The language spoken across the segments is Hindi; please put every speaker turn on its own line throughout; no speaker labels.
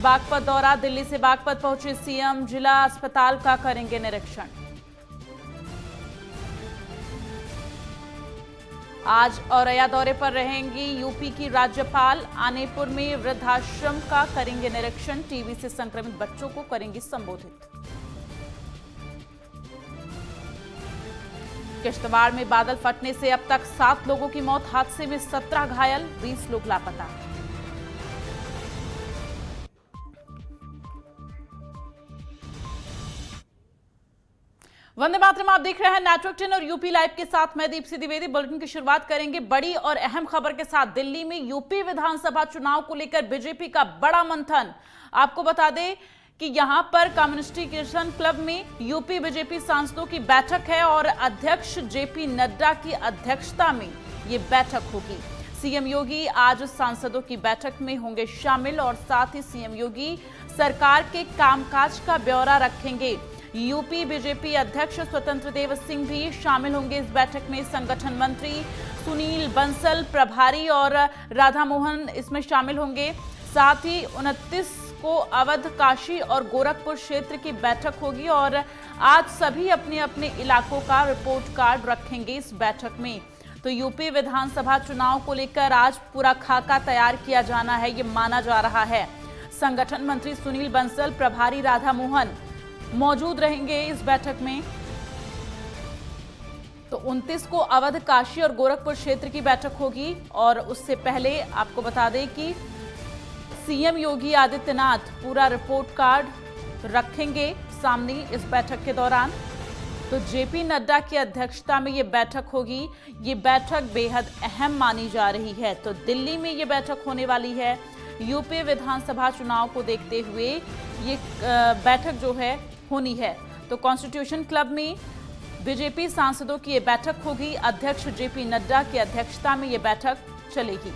बागपत दौरा, दिल्ली से बागपत पहुंचे सीएम, जिला अस्पताल का करेंगे निरीक्षण। आज औरैया दौरे पर रहेंगी यूपी की राज्यपाल, आनेपुर में वृद्धाश्रम का करेंगे निरीक्षण, टीबी से संक्रमित बच्चों को करेंगी संबोधित। किश्तवाड़ में बादल फटने से अब तक 7 लोगों की मौत, हादसे में 17 घायल, 20 लोग लापता। वंदे मातरम, आप देख रहे हैं नेटवर्क 10 और यूपी लाइव के साथ मैं दीप्ति द्विवेदी। बुलेटिन की शुरुआत करेंगे बड़ी और अहम खबर के साथ। दिल्ली में यूपी विधानसभा चुनाव को लेकर बीजेपी का बड़ा मंथन। आपको बता दें कि यहां पर कम्युनिस्टेशन क्लब में यूपी बीजेपी सांसदों की बैठक है और अध्यक्ष जेपी नड्डा की अध्यक्षता में ये बैठक होगी। सीएम योगी आज सांसदों की बैठक में होंगे शामिल और साथ ही सीएम योगी सरकार के कामकाज का ब्यौरा रखेंगे। यूपी बीजेपी अध्यक्ष स्वतंत्र देव सिंह भी शामिल होंगे इस बैठक में। संगठन मंत्री सुनील बंसल, प्रभारी और राधा मोहन इसमें शामिल होंगे। साथ ही 29 को अवध, काशी और गोरखपुर क्षेत्र की बैठक होगी और आज सभी अपने अपने इलाकों का रिपोर्ट कार्ड रखेंगे इस बैठक में। तो यूपी विधानसभा चुनाव को लेकर आज पूरा खाका तैयार किया जाना है, ये माना जा रहा है। संगठन मंत्री सुनील बंसल, प्रभारी राधा मोहन मौजूद रहेंगे इस बैठक में। तो 29 को अवध, काशी और गोरखपुर क्षेत्र की बैठक होगी और उससे पहले आपको बता दें कि सीएम योगी आदित्यनाथ पूरा रिपोर्ट कार्ड रखेंगे सामने इस बैठक के दौरान। तो जेपी नड्डा की अध्यक्षता में ये बैठक होगी। ये बैठक बेहद अहम मानी जा रही है। तो दिल्ली में ये बैठक होने वाली है। यूपी विधानसभा चुनाव को देखते हुए ये बैठक जो है होनी है। तो कॉन्स्टिट्यूशन क्लब में बीजेपी सांसदों की ये बैठक होगी। अध्यक्ष जेपी नड्डा की अध्यक्षता में ये बैठक चलेगी।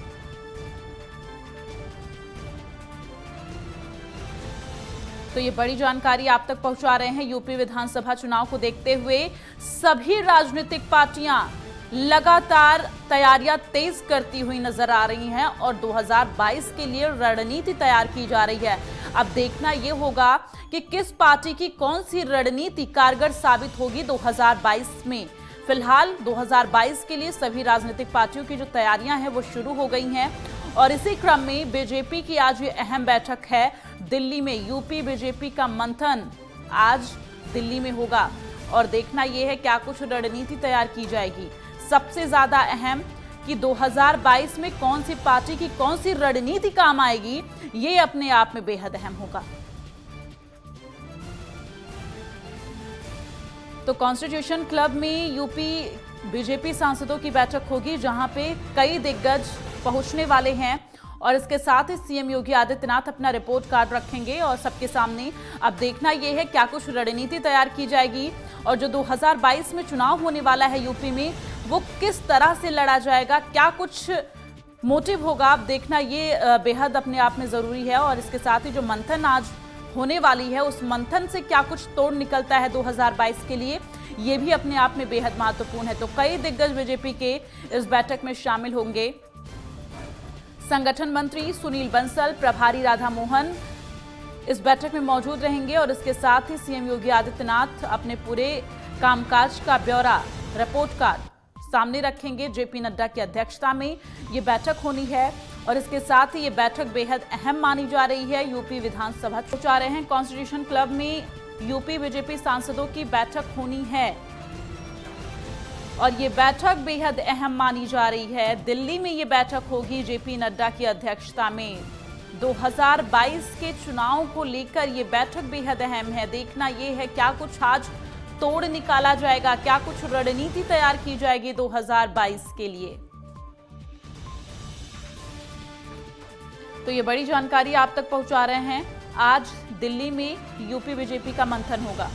तो ये बड़ी जानकारी आप तक पहुंचा रहे हैं। यूपी विधानसभा चुनाव को देखते हुए सभी राजनीतिक पार्टियां लगातार तैयारियां तेज करती हुई नजर आ रही हैं और 2022 के लिए रणनीति तैयार की जा रही है। अब देखना यह होगा कि किस पार्टी की कौन सी रणनीति कारगर साबित होगी 2022 में। फिलहाल 2022 के लिए सभी राजनीतिक पार्टियों की जो तैयारियां हैं वो शुरू हो गई हैं और इसी क्रम में बीजेपी की आज ये अहम बैठक है दिल्ली में। यूपी बीजेपी का मंथन आज दिल्ली में होगा और देखना यह है क्या कुछ रणनीति तैयार की जाएगी। सबसे ज्यादा अहम कि 2022 में कौन सी पार्टी की कौन सी रणनीति काम आएगी, ये अपने आप में बेहद अहम होगा। तो कॉन्स्टिट्यूशन क्लब में यूपी बीजेपी सांसदों की बैठक होगी जहां पे कई दिग्गज पहुंचने वाले हैं और इसके साथ ही सीएम योगी आदित्यनाथ अपना रिपोर्ट कार्ड रखेंगे और सबके सामने अब देखना यह है क्या कुछ रणनीति तैयार की जाएगी और जो 2022 में चुनाव होने वाला है यूपी में वो किस तरह से लड़ा जाएगा, क्या कुछ मोटिव होगा। अब देखना ये बेहद अपने आप में जरूरी है और इसके साथ ही जो मंथन आज होने वाली है उस मंथन से क्या कुछ तोड़ निकलता है 2022 के लिए, ये भी अपने आप में बेहद महत्वपूर्ण है। तो कई दिग्गज बीजेपी के इस बैठक में शामिल होंगे। संगठन मंत्री सुनील बंसल, प्रभारी राधा मोहन इस बैठक में मौजूद रहेंगे और इसके साथ ही सीएम योगी आदित्यनाथ अपने पूरे कामकाज का ब्यौरा, रिपोर्ट कार्ड सामने रखेंगे। जेपी नड्डा की अध्यक्षता में ये बैठक होनी है और इसके साथ ही ये बैठक बेहद अहम मानी जा रही है। यूपी विधानसभा जा रहे हैं। कॉन्स्टिट्यूशन क्लब में यूपी बीजेपी सांसदों की बैठक होनी है और ये बैठक बेहद अहम मानी जा रही है। दिल्ली में ये बैठक होगी जेपी नड्डा की अध्यक्षता में। 2022 के चुनाव को लेकर ये बैठक बेहद अहम है। देखना ये है क्या कुछ आज तोड़ निकाला जाएगा, क्या कुछ रणनीति तैयार की जाएगी 2022 के लिए। तो ये बड़ी जानकारी आप तक पहुंचा रहे हैं। आज दिल्ली में यूपी बीजेपी का मंथन होगा।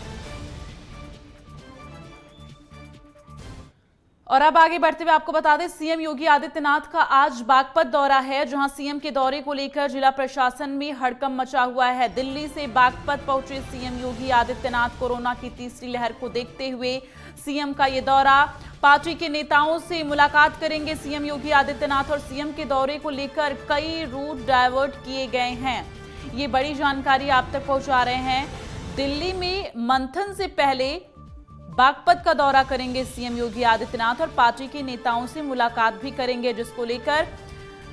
और अब आगे बढ़ते हुए आपको बता दें सीएम योगी आदित्यनाथ का आज बागपत दौरा है जहां सीएम के दौरे को लेकर जिला प्रशासन में हड़कंप मचा हुआ है। दिल्ली से बागपत पहुंचे सीएम योगी आदित्यनाथ कोरोना की तीसरी लहर को देखते हुए सीएम का ये दौरा, पार्टी के नेताओं से मुलाकात करेंगे सीएम योगी आदित्यनाथ और सीएम के दौरे को लेकर कई रूट डायवर्ट किए गए हैं। ये बड़ी जानकारी आप तक पहुंचा रहे हैं। दिल्ली में मंथन से पहले बागपत का दौरा करेंगे सीएम योगी आदित्यनाथ और पार्टी के नेताओं से मुलाकात भी करेंगे, जिसको लेकर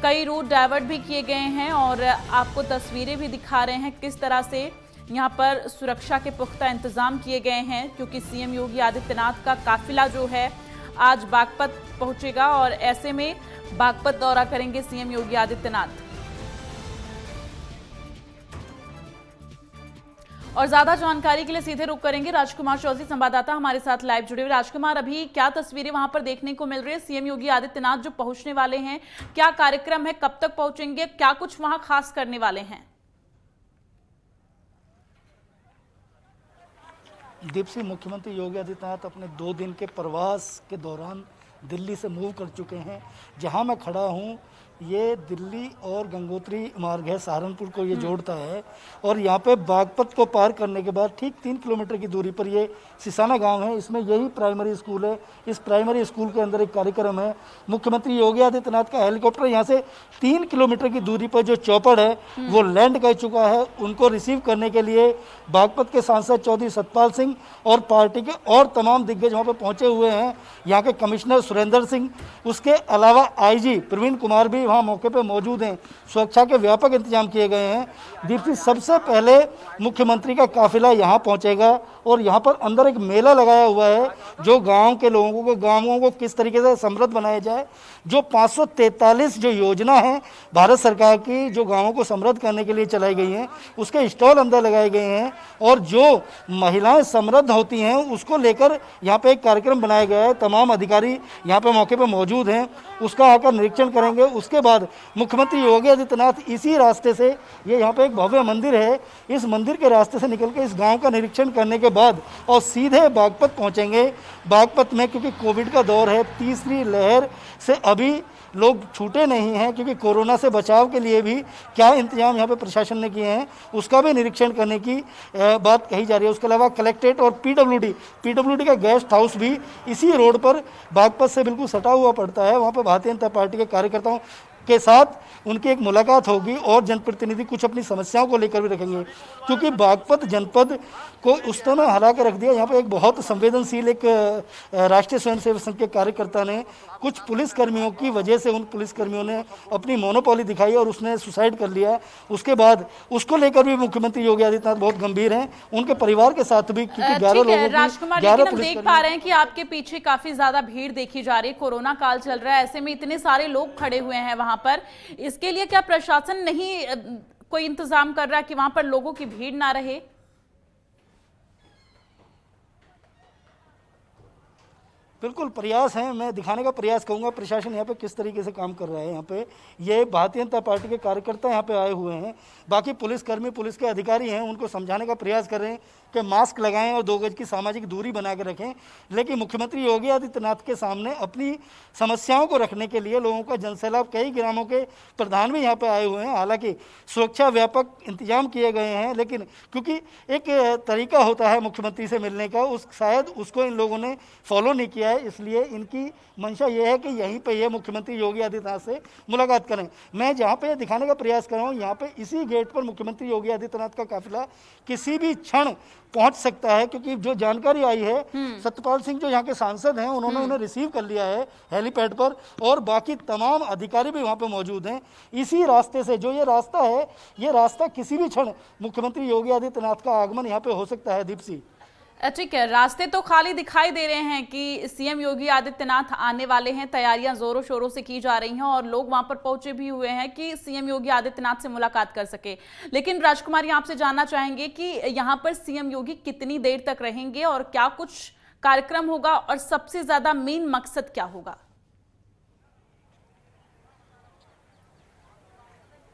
कई रूट डाइवर्ट भी किए गए हैं और आपको तस्वीरें भी दिखा रहे हैं किस तरह से यहां पर सुरक्षा के पुख्ता इंतजाम किए गए हैं, क्योंकि सीएम योगी आदित्यनाथ का काफिला जो है आज बागपत पहुंचेगा और ऐसे में बागपत दौरा करेंगे सीएम योगी आदित्यनाथ। और ज्यादा जानकारी के लिए सीधे रुख करेंगे राजकुमार चौधरी, संवाददाता हमारे साथ लाइव जुड़े हुए। राजकुमार, अभी क्या तस्वीरें वहां पर देखने को मिल रही है? सीएम योगी आदित्यनाथ जो पहुंचने वाले हैं, क्या कार्यक्रम है, कब तक पहुंचेंगे, क्या कुछ वहां खास करने वाले हैं?
दीप्ति, मुख्यमंत्री योगी आदित्यनाथ अपने 2 दिन के प्रवास के दौरान दिल्ली से मूव कर चुके हैं। जहां मैं खड़ा हूं ये दिल्ली और गंगोत्री मार्ग है, सहारनपुर को ये जोड़ता है और यहाँ पे बागपत को पार करने के बाद ठीक 3 किलोमीटर की दूरी पर ये सिसाना गांव है। इसमें यही प्राइमरी स्कूल है। इस प्राइमरी स्कूल के अंदर एक कार्यक्रम है। मुख्यमंत्री योगी आदित्यनाथ का हेलीकॉप्टर यहाँ से 3 किलोमीटर की दूरी पर जो चौपड़ है वो लैंड कर चुका है। उनको रिसीव करने के लिए बागपत के सांसद चौधरी सतपाल सिंह और पार्टी के और तमाम दिग्गज वहाँ पर पहुँचे हुए हैं। यहाँ के कमिश्नर सुरेंद्र सिंह, उसके अलावा IG प्रवीण कुमार भी वहाँ मौके पर मौजूद हैं। सुरक्षा के व्यापक इंतजाम किए गए हैं। दीप्ति, सबसे पहले मुख्यमंत्री का काफिला यहाँ पहुँचेगा और यहाँ पर अंदर एक मेला लगाया हुआ है जो गांव के लोगों को किस तरीके से समृद्ध बनाया जाए। जो 543 जो योजना है भारत सरकार की, जो गांवों को समृद्ध करने के लिए चलाई गई हैं, उसके स्टॉल अंदर लगाए गए हैं और जो महिलाएं समृद्ध होती हैं उसको लेकर यहाँ पे एक कार्यक्रम बनाया गया है। तमाम अधिकारी यहाँ पे मौके पे मौजूद हैं, उसका आकर निरीक्षण करेंगे। उसके बाद मुख्यमंत्री योगी आदित्यनाथ इसी रास्ते से, ये यहाँ पे एक भव्य मंदिर है, इस मंदिर के रास्ते से निकल के इस गांव का निरीक्षण करने के बाद और सीधे बागपत पहुँचेंगे। बागपत में क्योंकि कोविड का दौर है, तीसरी लहर से अभी लोग छूटे नहीं हैं, क्योंकि कोरोना से बचाव के लिए भी क्या इंतजाम यहाँ पे प्रशासन ने किए हैं उसका भी निरीक्षण करने की बात कही जा रही है। उसके अलावा कलेक्ट्रेट और पीडब्ल्यूडी का गेस्ट हाउस भी इसी रोड पर बागपत से बिल्कुल सटा हुआ पड़ता है। वहाँ पर भारतीय जनता पार्टी के कार्यकर्ताओं के साथ उनकी एक मुलाकात होगी और जनप्रतिनिधि कुछ अपनी समस्याओं को लेकर भी रखेंगे, क्योंकि बागपत जनपद को उस समय हरा कर रख दिया। यहाँ पे एक बहुत संवेदनशील एक राष्ट्रीय स्वयंसेवक संघ के कार्यकर्ता ने कुछ पुलिसकर्मियों की वजह से, उन पुलिसकर्मियों ने अपनी मोनोपोली दिखाई और उसने सुसाइड कर लिया। उसके बाद उसको लेकर भी मुख्यमंत्री योगी आदित्यनाथ बहुत गंभीर हैं, उनके परिवार के साथ भी, क्योंकि 11 लोगों
राजकुमार, लेकिन हम देख पा रहे हैं कि आपके पीछे काफी ज्यादा भीड़ देखी जा रही है। कोरोना काल चल रहा है, ऐसे में इतने सारे लोग खड़े हुए हैं वहां पर, इसके लिए क्या प्रशासन नहीं कोई इंतजाम कर रहा है कि वहां पर लोगों की भीड़ ना रहे?
बिल्कुल प्रयास है, मैं दिखाने का प्रयास करूंगा प्रशासन यहाँ पे किस तरीके से काम कर रहा है। यहाँ पे ये भारतीय जनता पार्टी के कार्यकर्ता यहाँ पे आए हुए हैं, बाकी पुलिसकर्मी, पुलिस के अधिकारी हैं, उनको समझाने का प्रयास कर रहे हैं कि मास्क लगाएं और 2 गज की सामाजिक दूरी बना कर रखें। लेकिन मुख्यमंत्री योगी आदित्यनाथ के सामने अपनी समस्याओं को रखने के लिए लोगों का जनसैलाब, कई ग्रामों के प्रधान भी यहाँ पे आए हुए हैं। हालांकि सुरक्षा व्यापक इंतजाम किए गए हैं, लेकिन क्योंकि एक तरीका होता है मुख्यमंत्री से मिलने का, शायद उसको इन लोगों ने फॉलो नहीं किया है, इसलिए इनकी मंशा ये है कि यहीं पे ये मुख्यमंत्री योगी आदित्यनाथ से मुलाकात करें। मैं जहाँ पे दिखाने का प्रयास कर रहा हूँ, यहाँ पे इसी गेट पर मुख्यमंत्री योगी आदित्यनाथ का काफिला किसी भी क्षण पहुंच सकता है, क्योंकि जो जानकारी आई है सतपाल सिंह जो यहाँ के सांसद हैं उन्होंने उन्हें रिसीव कर लिया है हेलीपैड पर और बाकी तमाम अधिकारी भी वहाँ पे मौजूद हैं। इसी रास्ते से जो ये रास्ता है, ये रास्ता किसी भी क्षण मुख्यमंत्री योगी आदित्यनाथ का आगमन यहाँ पे हो सकता है। दीप्ति,
ठीक है, रास्ते तो खाली दिखाई दे रहे हैं कि सीएम योगी आदित्यनाथ आने वाले हैं, तैयारियां जोरों शोरों से की जा रही हैं और लोग वहां पर पहुंचे भी हुए हैं कि सीएम योगी आदित्यनाथ से मुलाकात कर सके। लेकिन राजकुमारी, आपसे जानना चाहेंगे कि यहां पर सीएम योगी कितनी देर तक रहेंगे और क्या कुछ कार्यक्रम होगा और सबसे ज्यादा मेन मकसद क्या होगा?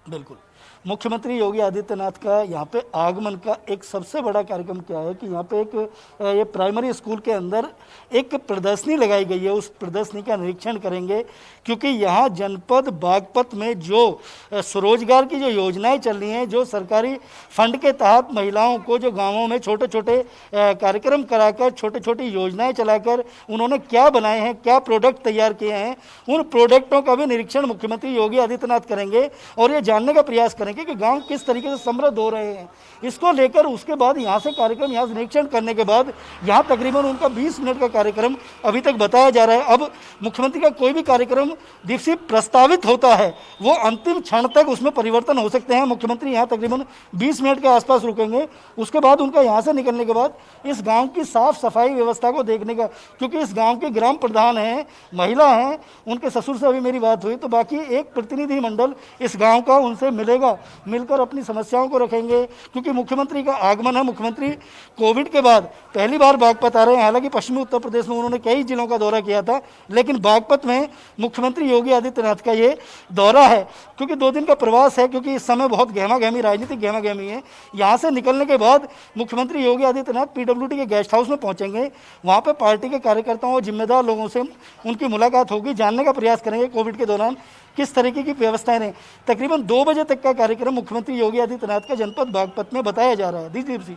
बिल्कुल, मुख्यमंत्री योगी आदित्यनाथ का यहाँ पे आगमन का एक सबसे बड़ा कार्यक्रम क्या है कि यहाँ पे एक ये प्राइमरी स्कूल के अंदर एक प्रदर्शनी लगाई गई है। उस प्रदर्शनी का निरीक्षण करेंगे, क्योंकि यहाँ जनपद बागपत में जो स्वरोजगार की जो योजनाएं चल रही हैं, जो सरकारी फंड के तहत महिलाओं को जो गाँवों में छोटे छोटे कार्यक्रम कराकर, छोटी छोटी योजनाएँ चलाकर उन्होंने क्या बनाए हैं, क्या प्रोडक्ट तैयार किए हैं, उन प्रोडक्टों का भी निरीक्षण मुख्यमंत्री योगी आदित्यनाथ करेंगे और ये जानने का प्रयास करेंगे करेंगे कि गांव किस तरीके से समृद्ध हो रहे हैं। इसको लेकर उसके बाद यहाँ से कार्यक्रम, यहाँ से निरीक्षण करने के बाद यहाँ तकरीबन उनका 20 मिनट का कार्यक्रम अभी तक बताया जा रहा है। अब मुख्यमंत्री का कोई भी कार्यक्रम दीपसी प्रस्तावित होता है वो अंतिम क्षण तक उसमें परिवर्तन हो सकते हैं। मुख्यमंत्री यहाँ तकरीबन 20 मिनट के आसपास रुकेंगे। उसके बाद उनका यहाँ से निकलने के बाद इस गाँव की साफ सफाई व्यवस्था को देखने का, क्योंकि इस गाँव के ग्राम प्रधान हैं, महिला हैं, उनके ससुर से अभी मेरी बात हुई, तो बाकी एक प्रतिनिधि मंडल इस गांव का उनसे मिलेगा, मिलकर अपनी समस्याओं को रखेंगे। क्योंकि मुख्यमंत्री का आगमन है, मुख्यमंत्री कोविड के बाद पहली बार बागपत आ रहे हैं। हालांकि पश्चिमी उत्तर प्रदेश में उन्होंने कई जिलों का दौरा किया था, लेकिन बागपत में मुख्यमंत्री योगी आदित्यनाथ का ये दौरा है, क्योंकि 2 दिन का प्रवास है। क्योंकि इस समय बहुत गहमा गहमी राजनीतिक गहमा गहमी है। यहाँ से निकलने के बाद मुख्यमंत्री योगी आदित्यनाथ PWD के गेस्ट हाउस में पहुंचेंगे। वहाँ पर पार्टी के कार्यकर्ताओं और जिम्मेदार लोगों से उनकी मुलाकात होगी, जानने का प्रयास करेंगे कोविड के दौरान किस तरीके की व्यवस्थाएं रहीं। तकरीबन 2 बजे तक का कार्यक्रम मुख्यमंत्री योगी आदित्यनाथ का जनपद बागपत में बताया जा रहा है। दीजिए जी।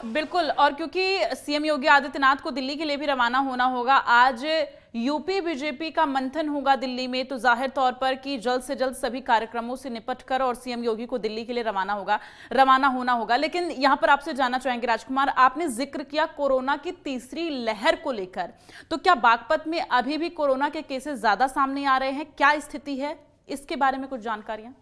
बिल्कुल, और क्योंकि सीएम योगी आदित्यनाथ को दिल्ली के लिए भी रवाना होना होगा, आज यूपी बीजेपी का मंथन होगा दिल्ली में, तो जाहिर तौर पर कि जल्द से जल्द सभी कार्यक्रमों से निपटकर और सीएम योगी को दिल्ली के लिए रवाना होना होगा। लेकिन यहां पर आपसे जानना चाहेंगे राजकुमार, आपने जिक्र किया कोरोना की तीसरी लहर को लेकर, तो क्या बागपत में अभी भी कोरोना के केसेस ज्यादा सामने आ रहे हैं? क्या स्थिति है, इसके बारे में कुछ जानकारियां?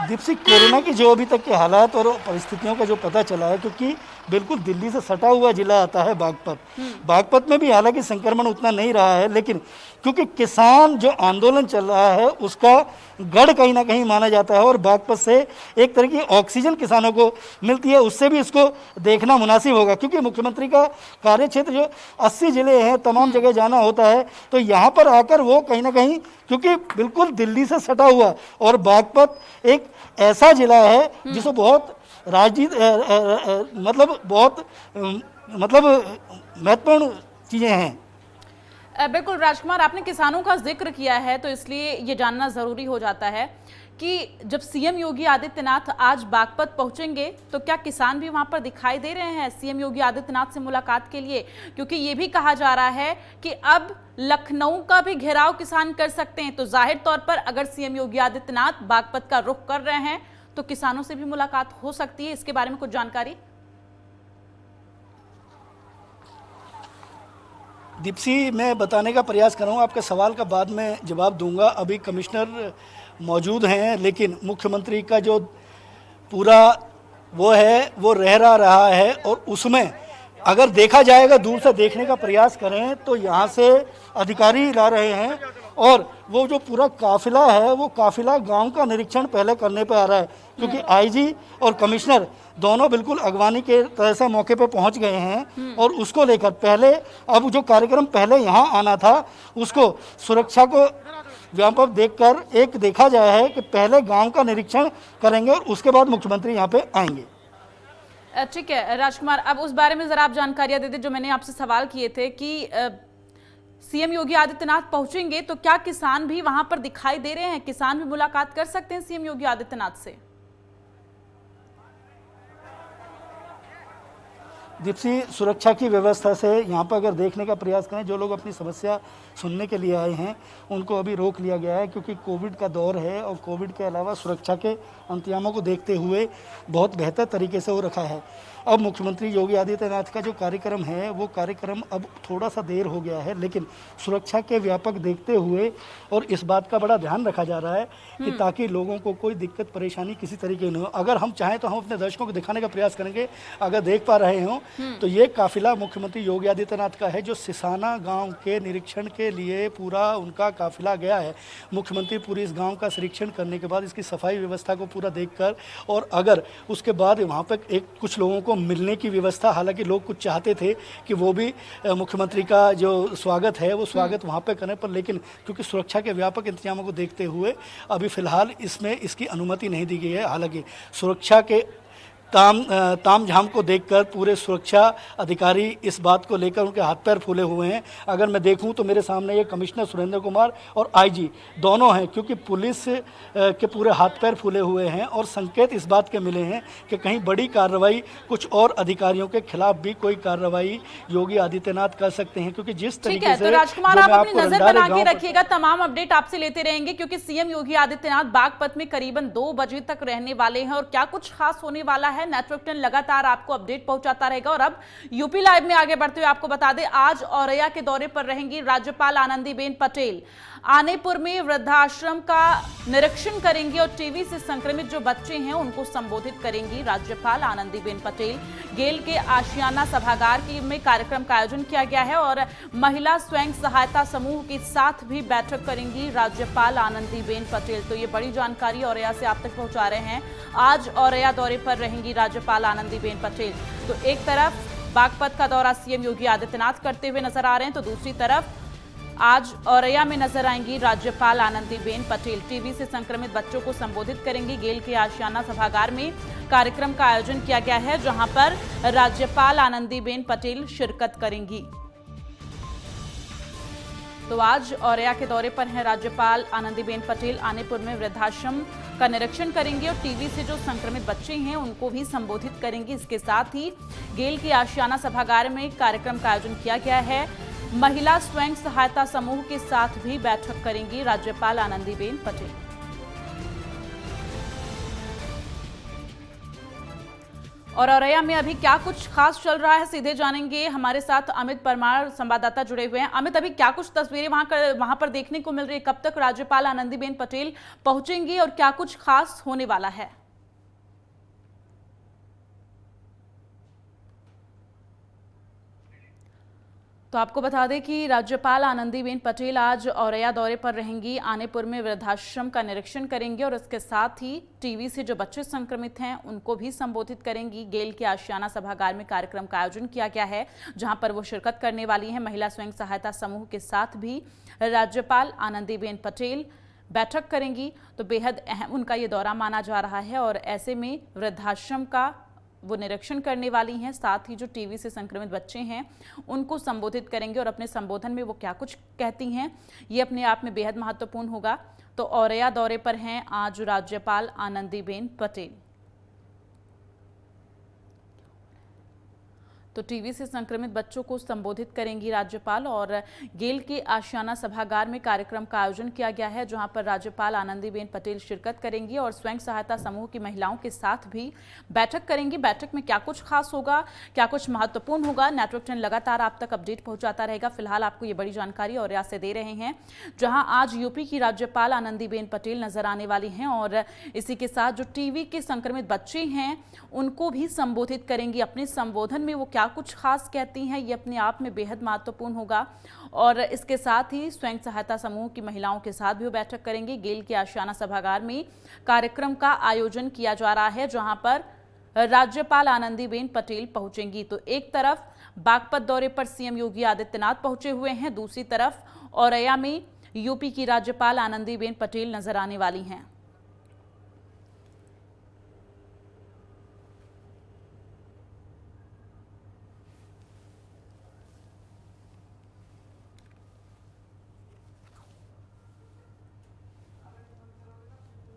दीपसी, कोरोना की जो अभी तक के हालात और परिस्थितियों का जो पता चला है, क्योंकि बिल्कुल दिल्ली से सटा हुआ जिला आता है बागपत। बागपत में भी हालांकि संक्रमण उतना नहीं रहा है, लेकिन क्योंकि किसान जो आंदोलन चल रहा है उसका गढ़ कहीं ना कहीं माना जाता है और बागपत से एक तरह की ऑक्सीजन किसानों को मिलती है, उससे भी इसको देखना मुनासिब होगा। क्योंकि मुख्यमंत्री का कार्य क्षेत्र जो 80 जिले हैं, तमाम जगह जाना होता है, तो यहाँ पर आकर वो कहीं ना कहीं, क्योंकि बिल्कुल दिल्ली से सटा हुआ और बागपत एक ऐसा जिला है जिसको बहुत मतलब बहुत महत्वपूर्ण चीजें हैं।
बिल्कुल राजकुमार, आपने किसानों का जिक्र किया है तो इसलिए ये जानना जरूरी हो जाता है कि जब सीएम योगी आदित्यनाथ आज बागपत पहुंचेंगे तो क्या किसान भी वहां पर दिखाई दे रहे हैं सीएम योगी आदित्यनाथ से मुलाकात के लिए? क्योंकि ये भी कहा जा रहा है कि अब लखनऊ का भी घेराव किसान कर सकते हैं, तो जाहिर तौर पर अगर सीएम योगी आदित्यनाथ बागपत का रुख कर रहे हैं तो किसानों से भी मुलाकात हो सकती है। इसके बारे में कुछ जानकारी?
दीपसी, मैं बताने का प्रयास कर रहा हूँ, आपके सवाल का बाद में जवाब दूंगा। अभी कमिश्नर मौजूद हैं, लेकिन मुख्यमंत्री का जो पूरा वो है वो रहा है, और उसमें अगर देखा जाएगा, दूर से देखने का प्रयास करें तो यहाँ से अधिकारी ला रहे हैं और वो जो पूरा काफिला है वो काफिला गांव का निरीक्षण पहले करने पे आ रहा है, क्योंकि आईजी और कमिश्नर दोनों बिल्कुल अगवानी के तरह से मौके पे पहुंच गए हैं। और उसको लेकर पहले, अब जो कार्यक्रम पहले यहाँ आना था उसको सुरक्षा को व्यापक देखकर एक देखा जाए है कि पहले गांव का निरीक्षण करेंगे और उसके बाद मुख्यमंत्री यहाँ पे आएंगे।
ठीक है राजकुमार, अब उस बारे में जरा आप जानकारियां दे दें जो मैंने आपसे सवाल किए थे कि सीएम योगी आदित्यनाथ पहुंचेंगे तो क्या किसान भी वहां पर दिखाई दे रहे हैं? किसान भी मुलाकात कर सकते हैं सीएम योगी आदित्यनाथ से?
दीपसी, सुरक्षा की व्यवस्था से यहाँ पर अगर देखने का प्रयास करें, जो लोग अपनी समस्या सुनने के लिए आए हैं उनको अभी रोक लिया गया है, क्योंकि कोविड का दौर है और कोविड के अलावा सुरक्षा के इंतजामों को देखते हुए बहुत बेहतर तरीके से वो रखा है। अब मुख्यमंत्री योगी आदित्यनाथ का जो कार्यक्रम है वो कार्यक्रम अब थोड़ा सा देर हो गया है, लेकिन सुरक्षा के व्यापक देखते हुए और इस बात का बड़ा ध्यान रखा जा रहा है कि ताकि लोगों को कोई दिक्कत परेशानी किसी तरीके न हो। अगर हम चाहें तो हम अपने दर्शकों को दिखाने का प्रयास करेंगे, अगर देख पा रहे हो तो ये काफिला मुख्यमंत्री योगी आदित्यनाथ का है, जो सिसाना गाँव के निरीक्षण के लिए पूरा उनका काफिला गया है। मुख्यमंत्री पूरी इस गाँव का निरीक्षण करने के बाद इसकी सफाई व्यवस्था को पूरा देख कर, और अगर उसके बाद वहाँ पर एक कुछ लोगों को मिलने की व्यवस्था, हालांकि लोग कुछ चाहते थे कि वो भी मुख्यमंत्री का जो स्वागत है वो स्वागत वहाँ पे करें, पर लेकिन क्योंकि सुरक्षा के व्यापक इंतजामों को देखते हुए अभी फिलहाल इसमें इसकी अनुमति नहीं दी गई है। हालांकि सुरक्षा के ताम झाम को देखकर पूरे सुरक्षा अधिकारी इस बात को लेकर उनके हाथ पैर फूले हुए हैं। अगर मैं देखूं तो मेरे सामने ये कमिश्नर सुरेंद्र कुमार और आईजी दोनों हैं, क्योंकि पुलिस के पूरे हाथ पैर फूले हुए हैं और संकेत इस बात के मिले हैं कि कहीं बड़ी कार्रवाई कुछ और अधिकारियों के खिलाफ भी कोई कार्रवाई योगी आदित्यनाथ कर सकते हैं, क्योंकि जिस तरीके से
तो राजकुमार आप अपनी नजर बना के रखिएगा, तमाम अपडेट आपसे लेते रहेंगे, क्योंकि सीएम योगी आदित्यनाथ बागपत में करीबन 2 बजे तक रहने वाले हैं और क्या कुछ खास होने वाला है नेटवर्क 10 लगातार आपको अपडेट पहुंचाता रहेगा। और अब यूपी लाइव में आगे बढ़ते हुए आपको बता दें, आज औरैया के दौरे पर रहेंगी राज्यपाल आनंदीबेन पटेल। आनेपुर में वृद्धाश्रम का निरीक्षण करेंगी और टीबी से संक्रमित जो बच्चे हैं उनको संबोधित करेंगी राज्यपाल आनंदीबेन पटेल। गेल के आशियाना सभागार में कार्यक्रम का आयोजन किया गया है और महिला स्वयं सहायता समूह के साथ भी बैठक करेंगी राज्यपाल आनंदीबेन पटेल। तो ये बड़ी जानकारी औरैया से आप तक पहुंचा रहे हैं। आज औरैया दौरे पर रहेंगी राज्यपाल आनंदीबेन पटेल। तो एक तरफ बागपत का दौरा सीएम योगी आदित्यनाथ करते हुए नजर आ रहे हैं, तो दूसरी तरफ आज औरैया में नजर आएंगी राज्यपाल आनंदीबेन पटेल। टीबी से संक्रमित बच्चों को संबोधित करेंगी। गेल के आशियाना सभागार में कार्यक्रम का आयोजन किया गया है, जहां पर राज्यपाल आनंदीबेन पटेल शिरकत करेंगी। तो आज औरैया के दौरे पर हैं राज्यपाल आनंदीबेन पटेल। आनेपुर में वृद्धाश्रम का निरीक्षण करेंगे और टीबी से जो संक्रमित बच्चे हैं उनको भी संबोधित करेंगी। इसके साथ ही गेल के आशियाना सभागार में कार्यक्रम का आयोजन किया गया है। महिला स्वयं सहायता समूह के साथ भी बैठक करेंगी राज्यपाल आनंदीबेन पटेल। और औरैया में अभी क्या कुछ खास चल रहा है, सीधे जानेंगे। हमारे साथ अमित परमार संवाददाता जुड़े हुए हैं। अमित, अभी क्या कुछ तस्वीरें वहां पर देखने को मिल रही है? कब तक राज्यपाल आनंदीबेन पटेल पहुंचेंगी और क्या कुछ खास होने वाला है? तो आपको बता दें कि राज्यपाल आनंदीबेन पटेल आज औरैया दौरे पर रहेंगी। आनेपुर में वृद्धाश्रम का निरीक्षण करेंगे और इसके साथ ही टीबी से जो बच्चे संक्रमित हैं उनको भी संबोधित करेंगी। गेल के आशियाना सभागार में कार्यक्रम का आयोजन किया गया है, जहां पर वो शिरकत करने वाली हैं। महिला स्वयं सहायता समूह के साथ भी राज्यपाल आनंदीबेन पटेल बैठक करेंगी। तो बेहद अहम उनका ये दौरा माना जा रहा है और ऐसे में वृद्धाश्रम का वो निरीक्षण करने वाली हैं। साथ ही जो टीबी से संक्रमित बच्चे हैं उनको संबोधित करेंगे और अपने संबोधन में वो क्या कुछ कहती हैं ये अपने आप में बेहद महत्वपूर्ण होगा। तो औरैया दौरे पर हैं आज राज्यपाल आनंदीबेन पटेल। तो टीबी से संक्रमित बच्चों को संबोधित करेंगी राज्यपाल और गेल के आशियाना सभागार में कार्यक्रम का आयोजन किया गया है, जहां पर राज्यपाल आनंदीबेन पटेल शिरकत करेंगी और स्वयं सहायता समूह की महिलाओं के साथ भी बैठक करेंगी। बैठक में क्या कुछ खास होगा, क्या कुछ महत्वपूर्ण होगा, नेटवर्क 10 लगातार आप तक अपडेट पहुंचाता रहेगा। फिलहाल आपको ये बड़ी जानकारी औरैया से दे रहे हैं, जहां आज यूपी की राज्यपाल आनंदीबेन पटेल नजर आने वाली हैं और इसी के साथ जो टीबी के संक्रमित बच्चे हैं उनको भी संबोधित करेंगी। अपने संबोधन में वो क्या कुछ खास कहती हैं ये अपने आप में बेहद महत्वपूर्ण होगा। और इसके साथ ही स्वयं सहायता समूह की महिलाओं के साथ भी वो बैठक करेंगे। गेल के आशियाना सभागार में कार्यक्रम का आयोजन किया जा रहा है, जहां पर राज्यपाल आनंदीबेन पटेल पहुंचेंगी। तो एक तरफ बागपत दौरे पर सीएम योगी आदित्यनाथ पहुंचे हुए हैं, दूसरी तरफ औरैया में यूपी की राज्यपाल आनंदीबेन पटेल नजर आने वाली हैं।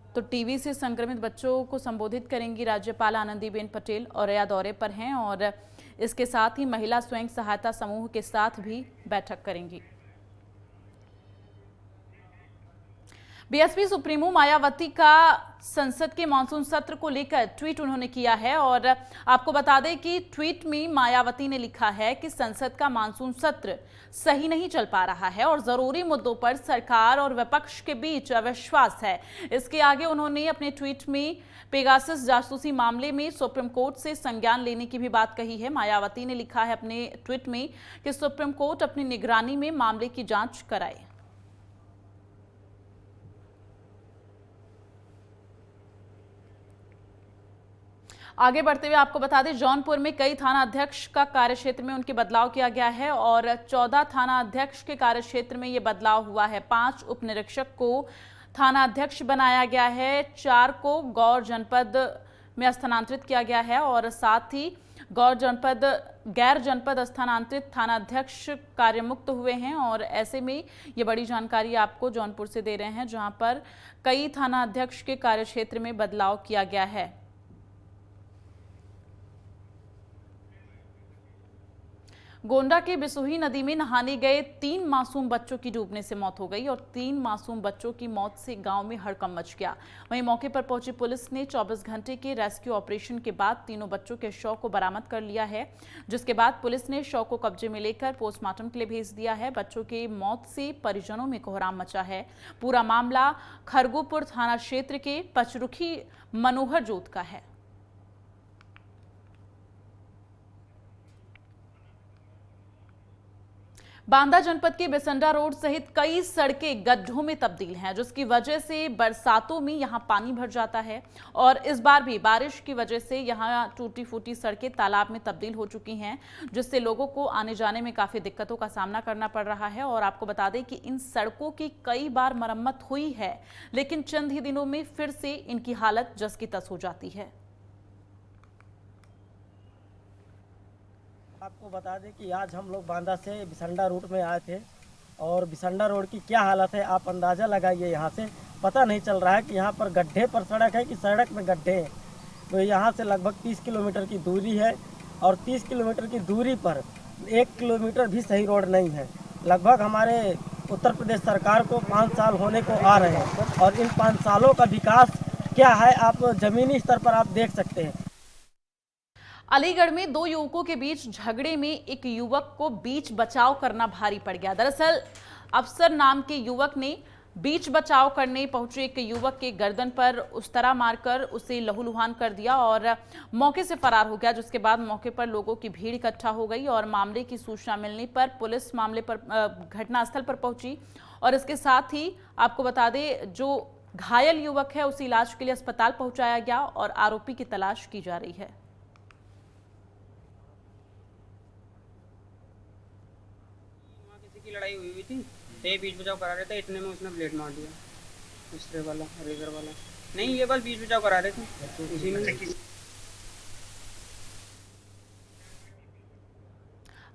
तो टीबी से संक्रमित बच्चों को संबोधित करेंगी राज्यपाल आनंदीबेन पटेल। औरैया दौरे पर हैं और इसके साथ ही महिला स्वयं सहायता समूह के साथ भी बैठक करेंगी। बीएसपी सुप्रीमो मायावती का संसद के मानसून सत्र को लेकर ट्वीट उन्होंने किया है और आपको बता दें कि ट्वीट में मायावती ने लिखा है कि संसद का मानसून सत्र सही नहीं चल पा रहा है और जरूरी मुद्दों पर सरकार और विपक्ष के बीच अविश्वास है। इसके आगे उन्होंने अपने ट्वीट में पेगासस जासूसी मामले में सुप्रीम कोर्ट से संज्ञान लेने की भी बात कही है। मायावती ने लिखा है अपने ट्वीट में कि सुप्रीम कोर्ट अपनी निगरानी में मामले की जांच कराए। आगे बढ़ते हुए आपको बता दें, जौनपुर में कई थाना अध्यक्ष का कार्यक्षेत्र में उनके बदलाव किया गया है और 14 थाना अध्यक्ष के कार्यक्षेत्र में ये बदलाव हुआ है। 5 उप निरीक्षक को थाना अध्यक्ष बनाया गया है, 4 को गौर जनपद में स्थानांतरित किया गया है और साथ ही गैर जनपद स्थानांतरित थानाध्यक्ष कार्यमुक्त हुए हैं। और ऐसे में ये बड़ी जानकारी आपको जौनपुर से दे रहे हैं, जहां पर कई थानाध्यक्ष के कार्यक्षेत्र में बदलाव किया गया है। गोंडा के बिसुही नदी में नहाने गए 3 मासूम बच्चों की डूबने से मौत हो गई और 3 मासूम बच्चों की मौत से गांव में हड़कंप मच गया। वहीं मौके पर पहुंची पुलिस ने 24 घंटे के रेस्क्यू ऑपरेशन के बाद तीनों बच्चों के शव को बरामद कर लिया है, जिसके बाद पुलिस ने शव को कब्जे में लेकर पोस्टमार्टम के लिए भेज दिया है। बच्चों की मौत से परिजनों में कोहराम मचा है। पूरा मामला खरगोपुर थाना क्षेत्र के पचरुखी मनोहर जोत का है। बांदा जनपद के बिसंडा रोड सहित कई सड़कें गड्ढों में तब्दील हैं, जिसकी वजह से बरसातों में यहां पानी भर जाता है और इस बार भी बारिश की वजह से यहां टूटी फूटी सड़कें तालाब में तब्दील हो चुकी हैं, जिससे लोगों को आने जाने में काफी दिक्कतों का सामना करना पड़ रहा है। और आपको बता दें कि इन सड़कों की कई बार मरम्मत हुई है, लेकिन चंद ही दिनों में फिर से इनकी हालत जस की तस हो जाती है।
आपको बता दें कि आज हम लोग बांदा से बिसंडा रूट में आए थे और बिसंडा रोड की क्या हालत है आप अंदाज़ा लगाइए। यहाँ से पता नहीं चल रहा है कि यहाँ पर गड्ढे पर सड़क है कि सड़क में गड्ढे हैं। तो यहाँ से लगभग 30 किलोमीटर की दूरी है और 30 किलोमीटर की दूरी पर 1 किलोमीटर भी सही रोड नहीं है। लगभग हमारे उत्तर प्रदेश सरकार को 5 साल होने को आ रहे हैं और इन 5 सालों का विकास क्या है आप ज़मीनी स्तर पर आप देख सकते हैं।
अलीगढ़ में 2 युवकों के बीच झगड़े में एक युवक को बीच बचाव करना भारी पड़ गया। दरअसल अफसर नाम के युवक ने बीच बचाव करने पहुंचे एक युवक के गर्दन पर उस तरह मारकर उसे लहूलुहान कर दिया और मौके से फरार हो गया, जिसके बाद मौके पर लोगों की भीड़ इकट्ठा हो गई और मामले की सूचना मिलने पर पुलिस मामले पर घटनास्थल पर पहुंची। और इसके साथ ही आपको बता दें, जो घायल युवक है उसे इलाज के लिए अस्पताल पहुंचाया गया और आरोपी की तलाश की जा रही है।
की लड़ाई हुई थी, ये बीच बचाव करा रहे थे, इतने में उसने ब्लेड मार दिया। दूसरे वाला रेजर वाला नहीं, ये बस बीच बचाव करा रहे थे उसी में।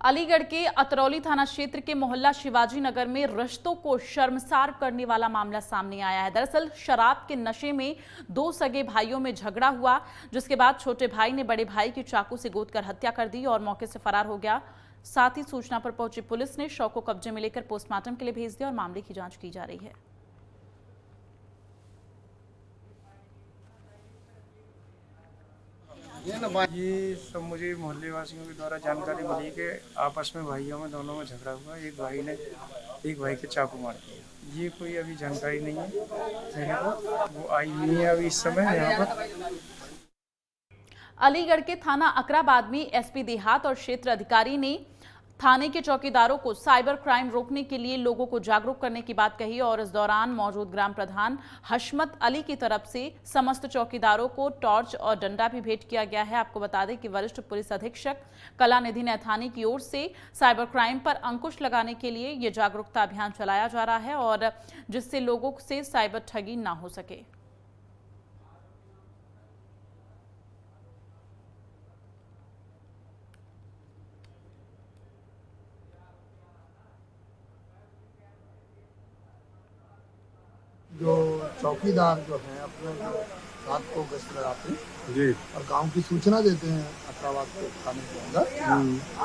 अलीगढ़ के अतरौली थाना क्षेत्र के मोहल्ला शिवाजी नगर में रिश्तों को शर्मसार करने वाला मामला सामने आया है। दरअसल शराब के नशे में 2 सगे भाइयों में झगड़ा हुआ, जिसके बाद छोटे भाई ने बड़े भाई की चाकू से गोदकर हत्या कर दी और मौके से फरार हो गया। साथ ही सूचना पर पहुंची पुलिस ने शव को कब्जे में लेकर पोस्टमार्टम के लिए भेज दिया और मामले की जांच की जा रही है।
ये सब मुझे मोहल्ले वासियों के द्वारा जानकारी मिली कि आपस में भाइयों में दोनों में झगड़ा हुआ। एक भाई ने एक भाई के चाकू मार दिया। ये कोई अभी जानकारी नहीं है मेरे को, वो आई नहीं है अभी इस समय यहाँ पर।
अलीगढ़ के थाना अकराबाद में एसपी देहात और क्षेत्र अधिकारी ने थाने के चौकीदारों को साइबर क्राइम रोकने के लिए लोगों को जागरूक करने की बात कही और इस दौरान मौजूद ग्राम प्रधान हशमत अली की तरफ से समस्त चौकीदारों को टॉर्च और डंडा भी भेंट किया गया है। आपको बता दें कि वरिष्ठ पुलिस अधीक्षक कलानिधि नैथानी की ओर से साइबर क्राइम पर अंकुश लगाने के लिए ये जागरूकता अभियान चलाया जा रहा है और जिससे लोगों से साइबर ठगी ना हो सके।
जो चौकीदार जो हैं अपने रात को गश्त लगाते जी और गांव की सूचना देते हैं अकराबाद के थाने के अंदर।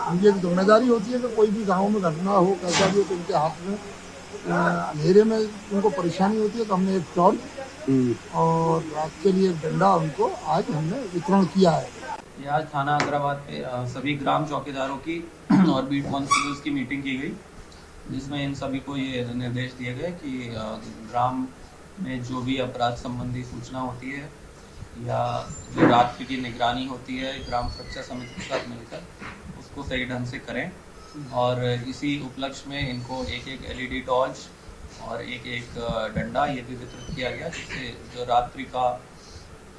उनकी एक जिम्मेदारी होती है कि कोई भी गांव में घटना हो कैसा भी हो तो उनके हाथ में अंधेरे में उनको परेशानी होती है, तो हमने एक टॉर्च और रात के लिए एक डंडा उनको आज हमने वितरण किया है।
ये आज थाना अकराबाद पे सभी ग्राम चौकीदारों की और बीट कांस्टेबल्स की मीटिंग की गई, जिसमें इन सभी को ये निर्देश दिए गए कि ग्राम में जो भी अपराध संबंधी सूचना होती है या जो रात्रि की निगरानी होती है ग्राम सुरक्षा समिति के साथ मिलकर उसको सही ढंग से करें। और इसी उपलक्ष्य में इनको एक LED टॉर्च और एक डंडा ये भी वितरित किया गया, जिससे जो रात्रि का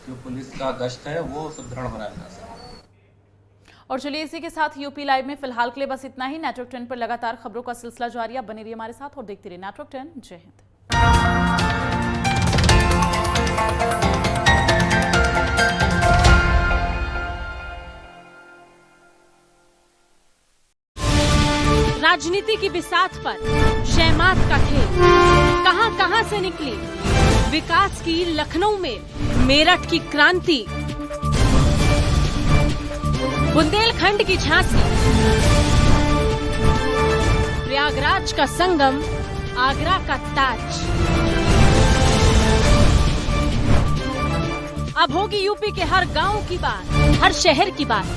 जो पुलिस का गश्त है वो सुदृढ़ बनाया जा सके।
और चलिए इसी के साथ यूपी लाइव में फिलहाल के लिए बस इतना ही। नेटवर्क 10 पर लगातार खबरों का सिलसिला जारी है, बने रहिए हमारे साथ और देखते रहिए नेटवर्क 10। जय हिंद।
धरती की बिसात पर शैमात का खेल कहां कहां से निकली। विकास की लखनऊ में मेरठ की क्रांति, बुंदेलखंड की झांसी, प्रयागराज का संगम, आगरा का ताज। अब होगी यूपी के हर गांव की बात, हर शहर की बात।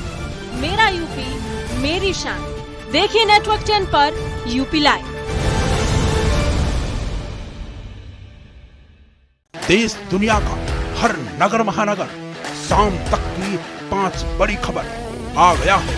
मेरा यूपी मेरी शान। देखिए नेटवर्क 10 पर यूपी लाइव।
देश दुनिया का हर नगर महानगर, शाम तक की 5 बड़ी खबर आ गया है